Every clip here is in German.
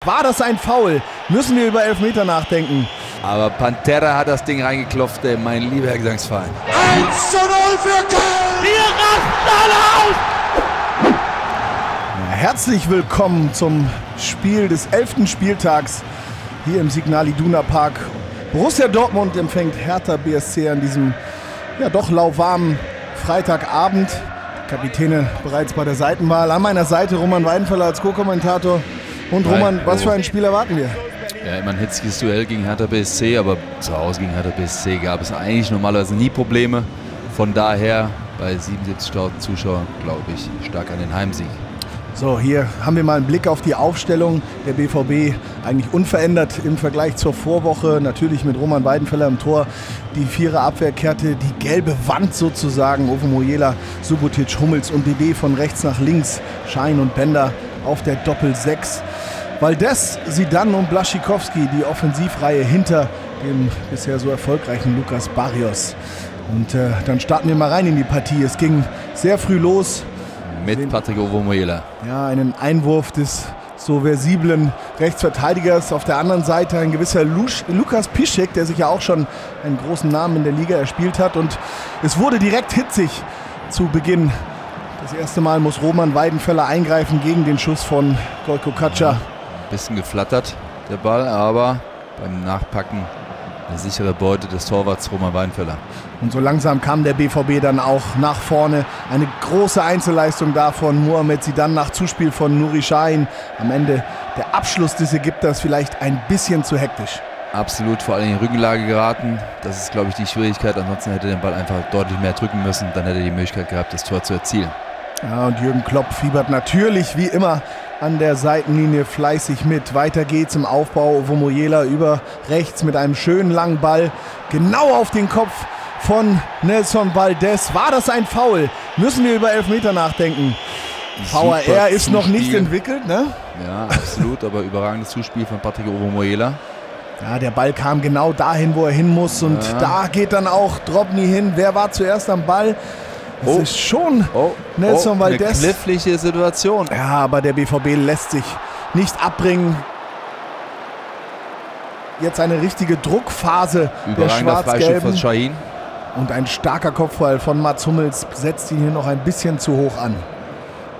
War das ein Foul? Müssen wir über Elfmeter nachdenken? Aber Pantera hat das Ding reingeklopft, mein lieber Herr Gesangsverein. 1:0 für Köln! Wir rasten alle aus! Herzlich willkommen zum Spiel des 11. Spieltags hier im Signal Iduna Park. Borussia Dortmund empfängt Hertha BSC an diesem doch lauwarmen Freitagabend. Die Kapitäne bereits bei der Seitenwahl. An meiner Seite Roman Weidenfeller als Co-Kommentator. Und Roman, was für ein Spiel erwarten wir? Ja, immer ein hitziges Duell gegen Hertha BSC, aber zu Hause gegen Hertha BSC gab es eigentlich normalerweise nie Probleme. Von daher bei 77.000 Zuschauern, glaube ich, stark an den Heimsieg. So, hier haben wir mal einen Blick auf die Aufstellung der BVB. Eigentlich unverändert im Vergleich zur Vorwoche. Natürlich mit Roman Weidenfeller im Tor. Die Vierer-Abwehr kehrte die gelbe Wand sozusagen. Ovo Mojiela, Subotic, Hummels und DD von rechts nach links. Schein und Bender auf der Doppel-6. Valdez, Zidane und Blaszczykowski, die Offensivreihe hinter dem bisher so erfolgreichen Lucas Barrios. Und dann starten wir mal rein in die Partie. Es ging sehr früh los. Mit Patrick Ovo Mojiela. Ja, einen Einwurf des so versiblen Rechtsverteidigers. Auf der anderen Seite ein gewisser Lukas Piszczek, der sich ja auch schon einen großen Namen in der Liga erspielt hat. Und es wurde direkt hitzig zu Beginn. Das erste Mal muss Roman Weidenfeller eingreifen gegen den Schuss von Gojko Kacha. Ein bisschen geflattert der Ball, aber beim Nachpacken eine sichere Beute des Torwarts Roman Weidenfeller. Und so langsam kam der BVB dann auch nach vorne. Eine große Einzelleistung da von Mohamed Zidane nach Zuspiel von Nuri Sahin. Am Ende der Abschluss des Ägypters vielleicht ein bisschen zu hektisch. Absolut, vor allem in die Rückenlage geraten. Das ist, glaube ich, die Schwierigkeit. Ansonsten hätte er den Ball einfach deutlich mehr drücken müssen. Dann hätte er die Möglichkeit gehabt, das Tor zu erzielen. Ja, und Jürgen Klopp fiebert natürlich wie immer an der Seitenlinie fleißig mit. Weiter geht's im Aufbau. Ovo Mojiela über rechts mit einem schönen langen Ball. Genau auf den Kopf von Nelson Valdez. War das ein Foul? Müssen wir über Elfmeter nachdenken. VAR ist noch nicht entwickelt, ne? Ja, absolut, aber überragendes Zuspiel von Patrick Ovo Mojiela. Ja, der Ball kam genau dahin, wo er hin muss. Und da geht dann auch Drobny hin. Wer war zuerst am Ball? Das ist schon Nelson Valdez. Eine knifflige Situation. Ja, aber der BVB lässt sich nicht abbringen. Jetzt eine richtige Druckphase der Schwarz-Gelben. Von Sahin. Und ein starker Kopfball von Mats Hummels setzt ihn hier noch ein bisschen zu hoch an.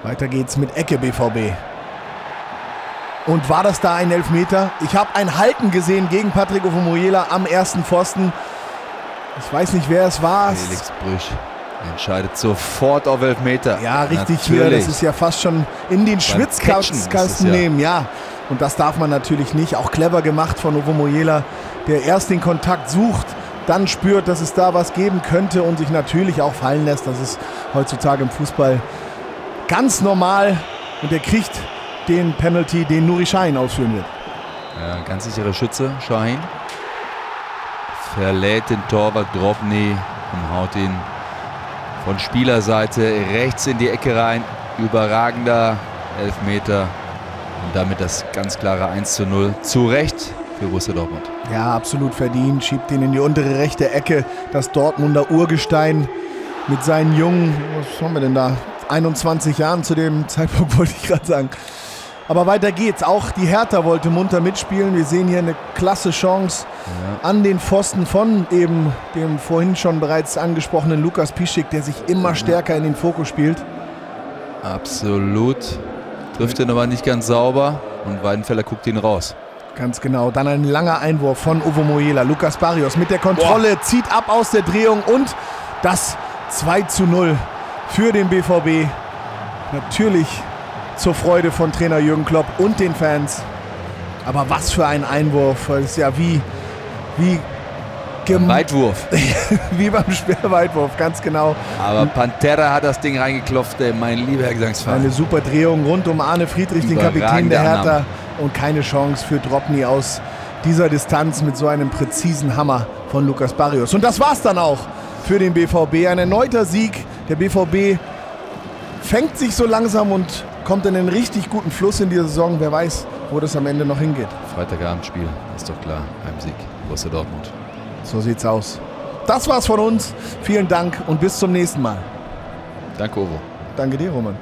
Weiter geht's mit Ecke BVB. Und war das da ein Elfmeter? Ich habe ein Halten gesehen gegen Patrick Ovo Mojiela am ersten Pfosten. Ich weiß nicht, wer es war. Felix Brüch entscheidet sofort auf Elfmeter. Ja, richtig hier. Das ist ja fast schon in den Schwitzkasten nehmen. Ja, und das darf man natürlich nicht. Auch clever gemacht von Ovo Mojiela, der erst den Kontakt sucht, dann spürt, dass es da was geben könnte und sich natürlich auch fallen lässt. Das ist heutzutage im Fußball ganz normal. Und er kriegt den Penalty, den Nuri Sahin ausführen wird. Ja, ganz sicherer Schütze, Sahin. Verlädt den Torwart Drobny und haut ihn von Spielerseite rechts in die Ecke rein. Überragender Elfmeter. Und damit das ganz klare 1:0. Zu Recht für Borussia Dortmund. Ja, absolut verdient. Schiebt ihn in die untere rechte Ecke. Das Dortmunder Urgestein mit seinen jungen, was haben wir denn da? 21 Jahren zu dem Zeitpunkt, wollte ich gerade sagen. Aber weiter geht's. Auch die Hertha wollte munter mitspielen. Wir sehen hier eine klasse Chance an den Pfosten von eben dem vorhin schon bereits angesprochenen Lukas Piszczek, der sich immer stärker in den Fokus spielt. Absolut. Trifft ihn aber nicht ganz sauber und Weidenfeller guckt ihn raus. Ganz genau. Dann ein langer Einwurf von Ovo Mojiela. Lucas Barrios mit der Kontrolle, zieht ab aus der Drehung und das 2:0 für den BVB. Natürlich zur Freude von Trainer Jürgen Klopp und den Fans. Aber was für ein Einwurf. Das ist ja wie Weitwurf. wie beim Sperrweitwurf, ganz genau. Aber Pantera hat das Ding reingeklopft, mein lieber Herr Gesangsverein. Eine super Drehung rund um Arne Friedrich, den Kapitän der Hertha. Und keine Chance für Drobny aus dieser Distanz mit so einem präzisen Hammer von Lucas Barrios. Und das war's dann auch für den BVB. Ein erneuter Sieg. Der BVB fängt sich so langsam und kommt in einen richtig guten Fluss in dieser Saison. Wer weiß, wo das am Ende noch hingeht. Freitagabendspiel, ist doch klar. Heimsieg, Borussia Dortmund. So sieht's aus. Das war's von uns. Vielen Dank und bis zum nächsten Mal. Danke, Ovo. Danke dir, Roman.